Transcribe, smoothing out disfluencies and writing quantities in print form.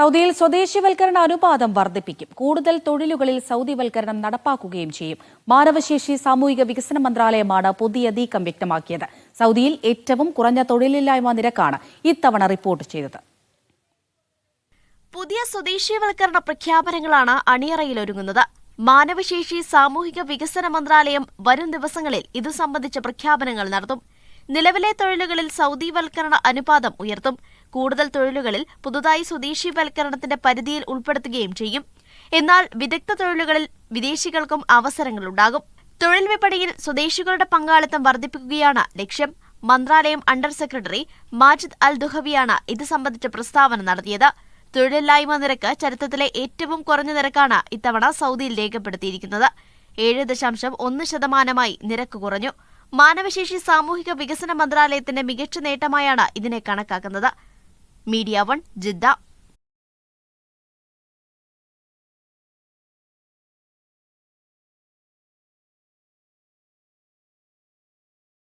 സൗദിയിൽ സ്വദേശിവൽക്കരണ അനുപാതം വർദ്ധിപ്പിക്കും. കൂടുതൽ തൊഴിലുകളിൽ സൗദിവൽക്കരണം നടപ്പാക്കുകയും ചെയ്യും. മാനവശേഷി സാമൂഹിക വികസന മന്ത്രാലയമാണ് പുതിയ നീക്കം വ്യക്തമാക്കിയത്. സൗദിയിൽ ഏറ്റവും കുറഞ്ഞ തൊഴിലില്ലായ്മ നിരക്കാണ് ഇത്തവണ റിപ്പോർട്ട് ചെയ്തത്. പുതിയ സ്വദേശീയവൽക്കരണ പ്രഖ്യാപനങ്ങളാണ് അണിയറയിലൊരുങ്ങുന്നത്. മാനവശേഷി സാമൂഹിക വികസന മന്ത്രാലയം വരും ദിവസങ്ങളിൽ ഇതു സംബന്ധിച്ച പ്രഖ്യാപനങ്ങൾ നടത്തും. നിലവിലെ തൊഴിലുകളിൽ സൗദിവൽക്കരണ അനുപാതം ഉയർത്തും. കൂടുതൽ തൊഴിലുകളിൽ പുതുതായി സ്വദേശീവൽക്കരണത്തിന്റെ പരിധിയിൽ ഉൾപ്പെടുത്തുകയും ചെയ്യും. എന്നാൽ വിദഗ്ധ തൊഴിലുകളിൽ വിദേശികൾക്കും അവസരങ്ങളുണ്ടാകും. തൊഴിൽ വിപണിയിൽ സ്വദേശികളുടെ പങ്കാളിത്തം വർദ്ധിപ്പിക്കുകയാണ് ലക്ഷ്യം. മന്ത്രാലയം അണ്ടർ സെക്രട്ടറി മാജിദ് അൽ ദുഹവിയാണ് ഇത് സംബന്ധിച്ച പ്രസ്താവന നടത്തിയത്. തൊഴിലില്ലായ്മ നിരക്ക് ചരിത്രത്തിലെ ഏറ്റവും കുറഞ്ഞ നിരക്കാണ് ഇത്തവണ സൗദിയിൽ രേഖപ്പെടുത്തിയിരിക്കുന്നത്. 7.1% നിരക്ക് കുറഞ്ഞു. മാനവശേഷി സാമൂഹിക വികസന മന്ത്രാലയത്തിന്റെ മികച്ച നേട്ടമായാണ് ഇതിനെ കണക്കാക്കുന്നത്. Media 1 Jeddah.